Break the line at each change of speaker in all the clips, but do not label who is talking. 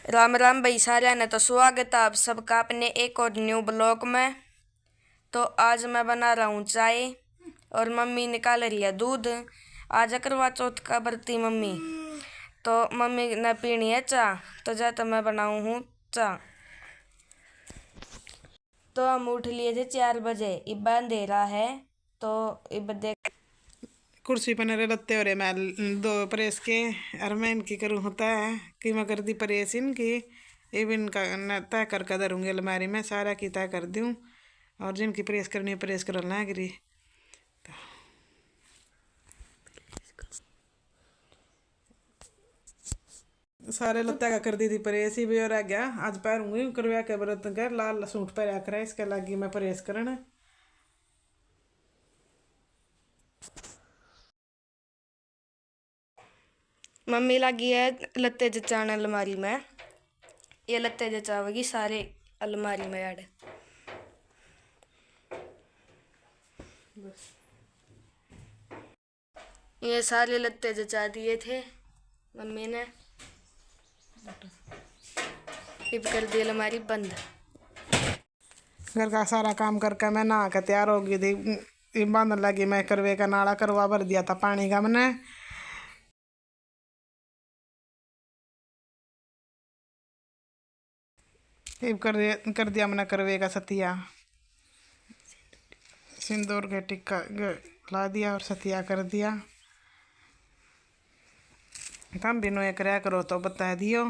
राम राम भाई सारे ने। तो स्वागत है आप सबका अपने एक और न्यू ब्लॉग में। तो आज मैं बना रहा हूँ चाय और मम्मी निकाल रही है दूध। आज करवा चौथ का व्रती मम्मी, तो मम्मी ने पीनी है चाय, तो जा तो मैं बनाऊँ हूँ चाय। तो हम उठ लिए थे 4 बजे, इब अंधेरा है। तो इब देख
कुर्सी पर नरे लत्ते हो रहे मैं दो प्रेस के। और मैं इनकी करूँ होता है कि मैं कर दी प्रेस इनकी। ये भी इनका तय करके धरूँगी अलमारी में, सारा की तय कर दूँ। और जिनकी प्रेस करनी है प्रेस कर ला गिरी। सारे लत्ता का कर दी थी प्रेस ही भी और आ गया। आज पैरूंगी करवा के व्रत कर लाल सूट पैरा कर इसके लगी मैं प्रेस करना।
मम्मी लगी है लत्ते जचाने अलमारी में। ये लत्ते जचावेगी सारे अलमारी में ऐड। ये सारे लत्ते जचा दिए थे मम्मी ने। इब कर दी अलमारी बंद।
घर का सारा काम करके मैं नहा के तैयार होगी थी। ये बांधने लगी मैं करवे का नाला करवा भर दिया था पानी का मैंने। ये कर दिया मैंने करवे का सतिया, सिंदूर के टिक्का ला दिया और सतिया कर दिया। तुम भी नोए कराया करो तो बता दियो।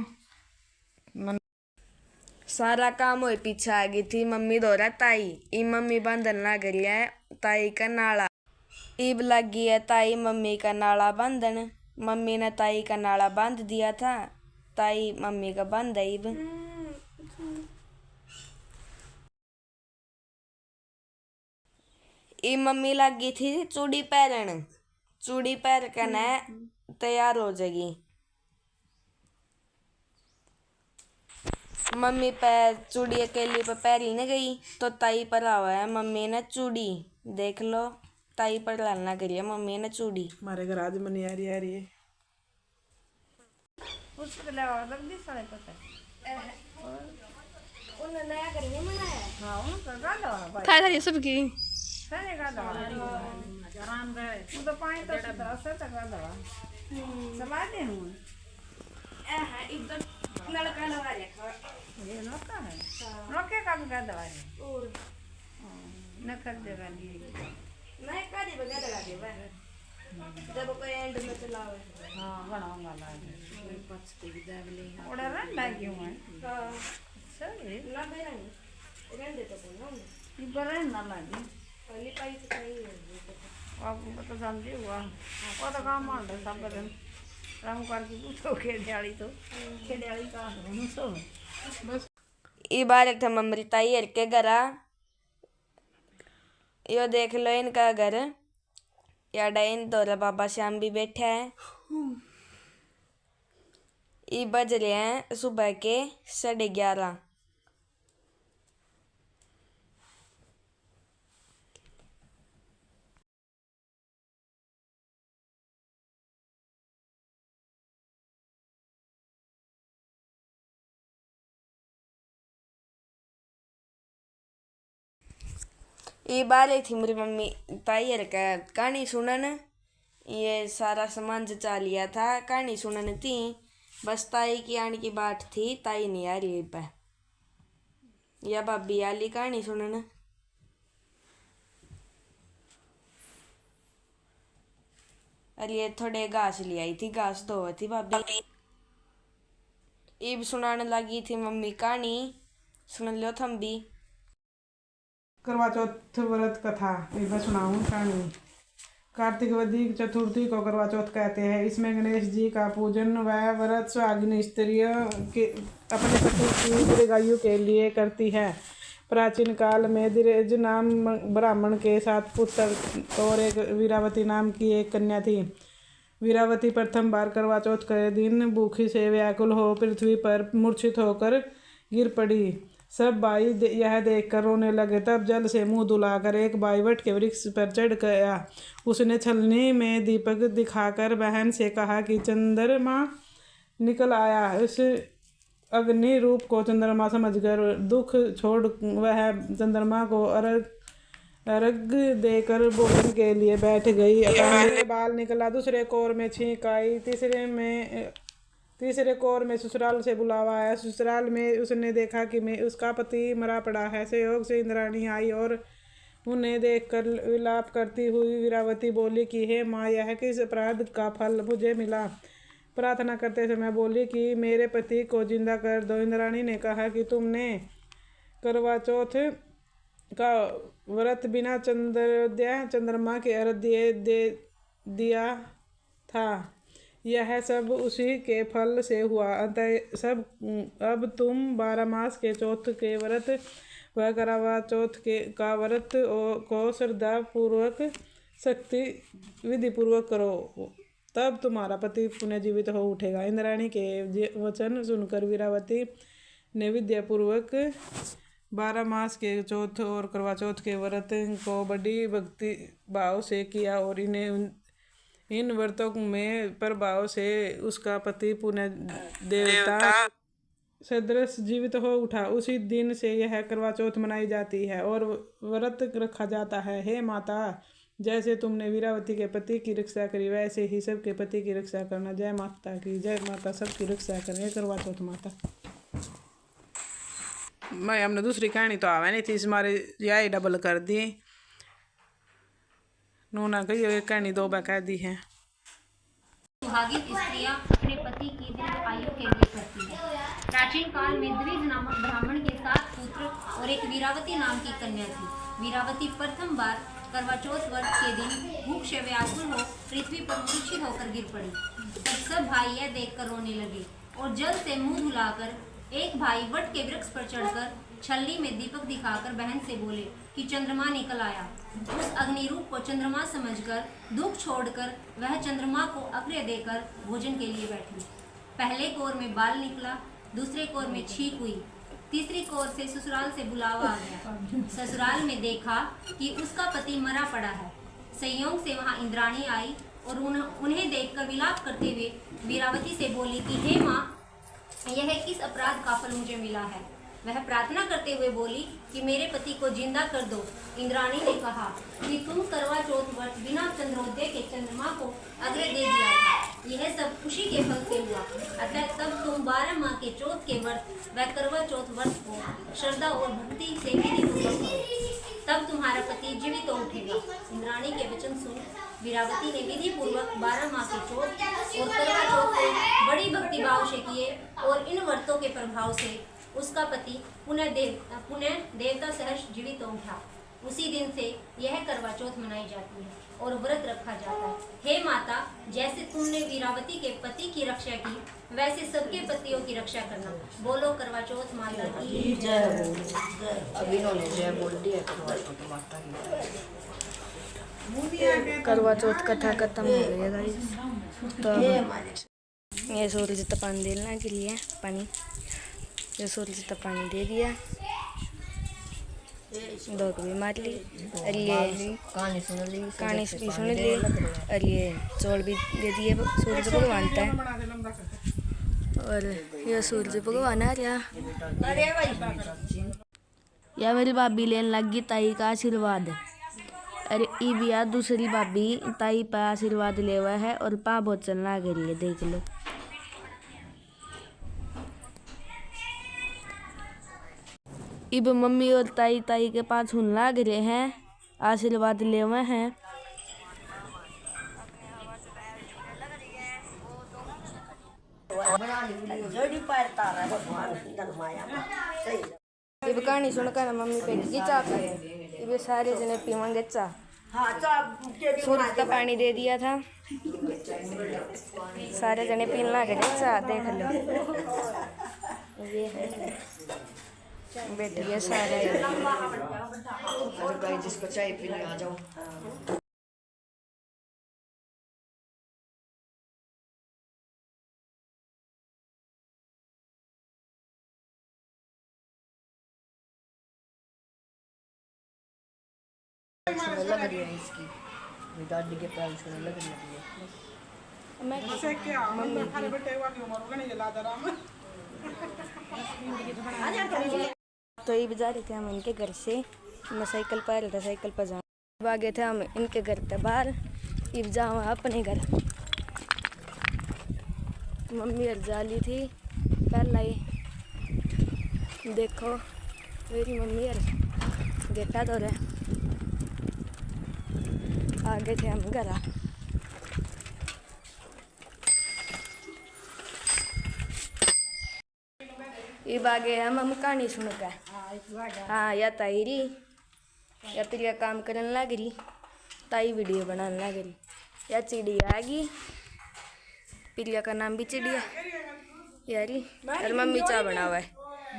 सारा काम हो पीछे आ गई थी मम्मी दोरा ताई। ई मम्मी बांधन लग रही है ताई का नाला। ईब लगी है ताई मम्मी का नाला बांधन। मम्मी ने ताई का नाला बांध दिया था, ताई मम्मी का बांध ईब। ई मम्मी लगी थी चूड़ी पहनन। चूड़ी पहन के न तैयार हो जाएगी मम्मी। चूड़ी अकेली पे पहली न गई तो ताई पर आवा है मम्मी ने चूड़ी। देख लो ताई पर लाना करिए मम्मी ने चूड़ी।
हमारे घर आज मनी आ रही है।
खाए था ये सबकी। लड़का लगा रखा
ये नौका है, नौके का भी कर दवा है
और
न कर देगा लिए
नहीं कादी वगैरह लगा दे भाई। जब कोई एंड में चलावे
हाँ बनाऊंगा लागे
कोई पक्ष के विदा ले
ओड़ा रन लागी हूँ मैं
हां
सही
ना बेरंग रेंडे तो बोलो
ये बरे ना लागी
पहली पाई तो सही है।
अब तो समझी हुआ वो तो काम मान रहे सब दिन रंग करके पूछो खेड़ियाली तो खेड़ियाली का हूँ सो
बस
ई बार एक था मम्मी ताई हर के घरा। यो देख लो इनका घर। या डाइन तोरा बाबा श्याम भी बैठा है। ई बज रहे हैं सुबह के 11:30। ये बार थी मेरी मम्मी ताई हर का कहानी सुनन। ये सारा सामान जचा लिया था कहानी सुनन थी। बस ताई की आने की बात थी, ताई नहीं आ रही पे। या भाभी आली कहानी सुनन। अरे ये थोड़े घास ले आई थी, घास धो थी भाभी। ईब सुनाने लगी थी मम्मी कहानी, सुन लो थम भी।
करवा चौथ व्रत कथा मैं सुनाऊँ कहानी। कार्तिक वदी चतुर्थी को करवा चौथ कहते हैं। इसमें गणेश जी का पूजन व व्रत सुहागिन स्त्रियों के अपने पति की दीर्घायु के लिए करती है। प्राचीन काल में दिरेज नाम ब्राह्मण के 7 पुत्र और एक वीरावती नाम की एक कन्या थी। वीरावती प्रथम बार करवा चौथ के दिन भूखी से व्याकुल हो पृथ्वी पर मूर्छित होकर गिर पड़ी। सब भाई यह देखकर रोने लगे। तब जल से मुंह धुलाकर एक भाई वट के वृक्ष पर चढ़ गया। उसने छलनी में दीपक दिखाकर बहन से कहा कि चंद्रमा निकल आया। अग्नि रूप को चंद्रमा समझकर दुख छोड़ वह चंद्रमा को अर्घ देकर भोजन के लिए बैठ गई। पहले बाल निकला, दूसरे कोर में छींक आई, तीसरे कोर में ससुराल से बुलावा आया। ससुराल में उसने देखा कि उसका पति मरा पड़ा है। संयोग से इंद्राणी आई और उन्हें देखकर विलाप करती हुई वीरावती बोली कि हे माँ, यह किस अपराध का फल मुझे मिला। प्रार्थना करते समय बोली कि मेरे पति को जिंदा कर दो। इंद्राणी ने कहा कि तुमने करवा चौथ का व्रत बिना चंद्रोदय चंद्रमा के अर्घ दे दिया था। यह सब उसी के फल से हुआ। अतः सब अब तुम 12 मास के चौथ के व्रत व करवा चौथ का व्रत को श्रद्धा पूर्वक शक्ति विधि पूर्वक करो, तब तुम्हारा पति पुनर्जीवित हो उठेगा। इंद्राणी के वचन सुनकर वीरावती ने विद्यापूर्वक 12 मास के चौथ और करवा चौथ के व्रत को बड़ी भक्ति भाव से किया और इन व्रतों में प्रभाव से उसका पति पुनः देवता सदृश जीवित हो उठा। उसी दिन से यह करवा चौथ मनाई जाती है और व्रत रखा जाता है। हे माता, जैसे तुमने वीरावती के पति की रक्षा करी, वैसे ही सबके पति की रक्षा करना। जय माता की जय। माता सबकी रक्षा करें। करवा चौथ माता। मैं हमने दूसरी कहानी तो आवे नहीं थी, इस मारे यही डबल कर दी। नूना कही एक कहानी 2 बार कह दी है।
सुहागिन स्त्रियां अपने पति की दीर्घ आयु के लिए करती है। प्राचीन काल में द्विज नामक ब्राह्मण के 7 पुत्र और एक वीरावती नाम की कन्या थी। वीरावती प्रथम बार करवा चौथ व्रत के दिन भूख से व्याकुल हो पृथ्वी पर मूर्छित होकर गिर पड़ी। तब सब भाई यह देखकर रोने लगे और जल से मुंह धुलाकर एक भाई वट के वृक्ष पर चढ़कर छल्ली में दीपक दिखाकर बहन से बोले कि चंद्रमा निकल आया। उस अग्निरूप को चंद्रमा समझकर दुख छोड़कर वह चंद्रमा को अर्घ्य देकर भोजन के लिए बैठी। पहले कोर में बाल निकला, दूसरे कोर में छींक हुई, तीसरी कोर से ससुराल से बुलावा आ गया। ससुराल में देखा कि उसका पति मरा पड़ा है। संयोग से वहां इंद्राणी आई और उन्हें देखकर विलाप करते हुए वीरावती से बोली कि हे माँ, यह किस अपराध का फल मुझे मिला है। वह प्रार्थना करते हुए बोली कि मेरे पति को जिंदा कर दो। इंद्राणी ने कहा कि तुम करवा चौथ व्रत बिना चंद्रोदय के चंद्रमा को अर्घ्य दे दिया था। यह सब खुशी के फल से हुआ। अतः तब तुम 12 माह के चौथ के व्रत व करवा चौथ व्रत को श्रद्धा और भक्ति से विधि पूर्वक करो, तब तुम्हारा पति जीवित हो उठेगा। इंद्राणी के वचन सुन वीरावती ने विधि पूर्वक 12 माह के चौथ और करवा चौथ को बड़ी भक्ति भाव से किए और इन व्रतों के प्रभाव से उसका पति पुनः देवता सहर्ष जीवित हो उठा। उसी दिन से यह करवा चौथ मनाई जाती है और व्रत रखा जाता है। हे माता, जैसे तुमने वीरावती के पति की रक्षा की, वैसे सबके पतियों की रक्षा करना। बोलो करवा चौथ माता की जय।
अभी इन्होंने जय बोल दिया करवा चौथ माता की।
करवा चौथ कथा खत्म हो गई है गाइस। तो ये सूरज तपान देना के लिए पानी, ये सूरज तपानी दे दिया, 2 भी मार ली और ये कहानी भी सुन ली और ये चौल भी दे दिए सूरज भगवान तक। और ये सूरज भगवान आ रहा। या मेरी भाभी लेने लगी ताई का आशीर्वाद। अरे ई भी यार दूसरी भाभी ताई पर आशीर्वाद ले हुआ है और पा बहुत चलना के लिए देख लो। इब मम्मी और ताई के पास हुन लाग रहे हैं, आशीर्वाद ले हुए हैं। इब कहानी सुनकर मम्मी पे चा पे इब सारे जने पीवांगे चा। सूरज का पानी दे दिया था, सारे जने पीने लगे चा। देख लो ये है बैठ गया सारे।
जिसको चाय पीने आ जाओ। लग रही है इसकी दादी के पैर से लग रही है।
मैं क्या मम्मी खाने बैठे हुआ कि उम्र का नहीं जला दरा।
तो ये जा रहे थे हम इनके घर से, मैं साइकिल पर आ रहा था, साइकिल पर जाऊँ। अब आ गए थे हम इनके घर से बाहर, अब जाऊँ अपने घर। मम्मी घर जा ली थी पहला ही, देखो मेरी मम्मी घर गेटा तो रहे। आ गए थे हम घर। अब आ गए हम कहानी सुन के। हाँ या ताईरी या प्रिया काम करने लग रही, ताई वीडियो बनाने लग रही। या चिड़िया आ गई, प्रिया का नाम भी चिड़िया यारी, और मम्मी चाय बना हुआ है।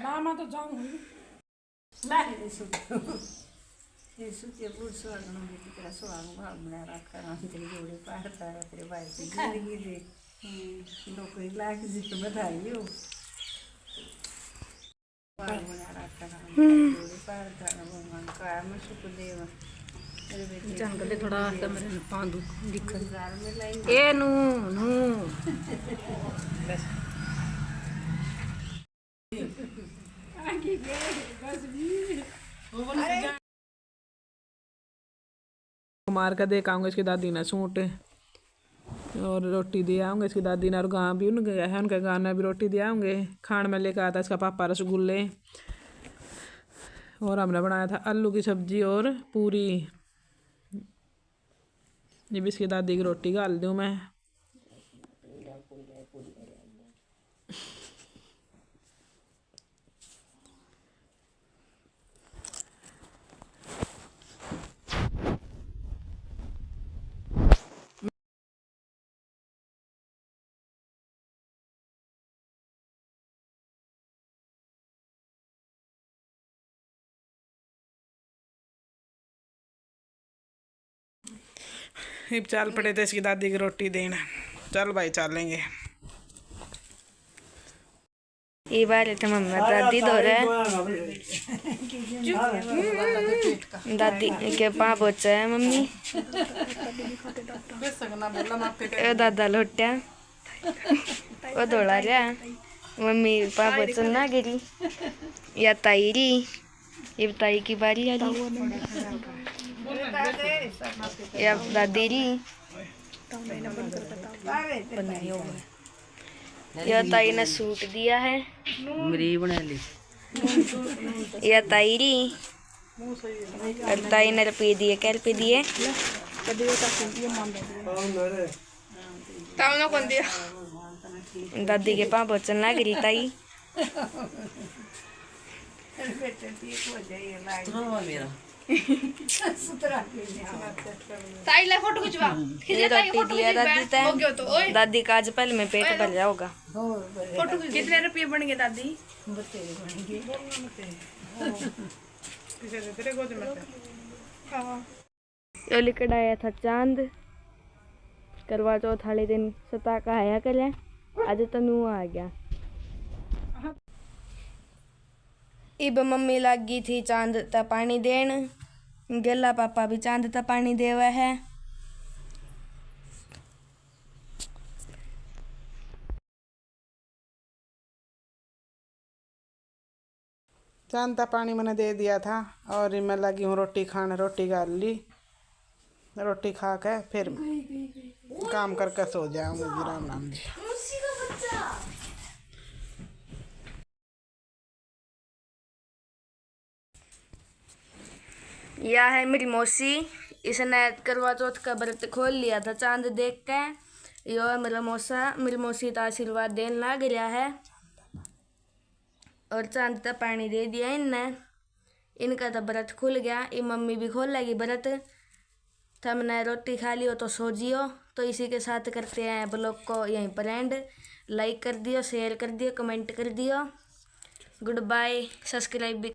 मामा तो जाऊँ सुते बुढ़ सुहागन की तरह सुहाग भाव बना रखा राम तेरे जोड़े पार तारा तेरे भाई की जिंदगी दे नौकरी लाख जी को बधाई हो। भाव बना रखा राम जोड़े पार तारा भगवान काम सुख देवा जंगल थोड़ा कमरे में पांदू दिखर में लाइन ए नू नू आगे गए बस भी
मार कर देख आऊँगा इसकी दादी ने सूट और रोटी दे आऊँगे इसकी दादी ने, और गाँ भी उनके है, उनके गाँव में भी रोटी दे आऊँगे। खान में लेकर आया था इसका पापा रसगुल्ले, और हमने बनाया था आलू की सब्जी और पूरी। ये भी इसकी दादी की रोटी गाल दूँ मैं। अब चल पड़े थे इसकी दादी की रोटी देना। चल भाई चलेंगे।
ये बार तो मम्मा दादी दो रहे, दादी के पाँव पोछा है मम्मी, दादा लोटा वो दौड़ा रहा, मम्मी पाँव पोछन ना गिरी। या ताईरी, ये ताई की बारी आ रही, या दादी री, या ताई ने सूट दिया है, बना ली। या ताईरी, और ताई ने रुपये दिए, क्या रुपये दिए? दादी के पाँव पोछन लग रही ताई।
फोटो खिंचवा
ये रोटी दिया दादी ते, दादी का आज पहले में पेट भर जाओगा।
फोटो कितने रुपये बन गए दादी?
यो लिखड़ आया था चांद, करवा चौथ वाले दिन सता का आया करे, आज तनु आ गया। इब मम्मी लगी थी चांद ता पानी देन, गेला पापा भी चांद ता पानी देवा है।
चांद का पानी मैंने दे दिया था, और मैं लगी हूँ रोटी खाने। रोटी खा ली, रोटी खा के फिर काम करके सो जाऊंगी। राम राम जी।
यह है मेरी मौसी, इसने करवा चौथ का व्रत खोल लिया था चांद देख के। यो है मेरा मौसा, मेरी मौसी तो आशीर्वाद देने लग रहा है, और चांद तक पानी दे दिया इनने। इनका तो व्रत खुल गया, ये मम्मी भी खोल लेगी व्रत। हमने रोटी खा लियो तो सो जियो। तो इसी के साथ करते हैं ब्लॉग को यहीं पर एंड। लाइक कर दियो, शेयर कर दियो, कमेंट कर दियो। गुड बाय, सब्सक्राइब भी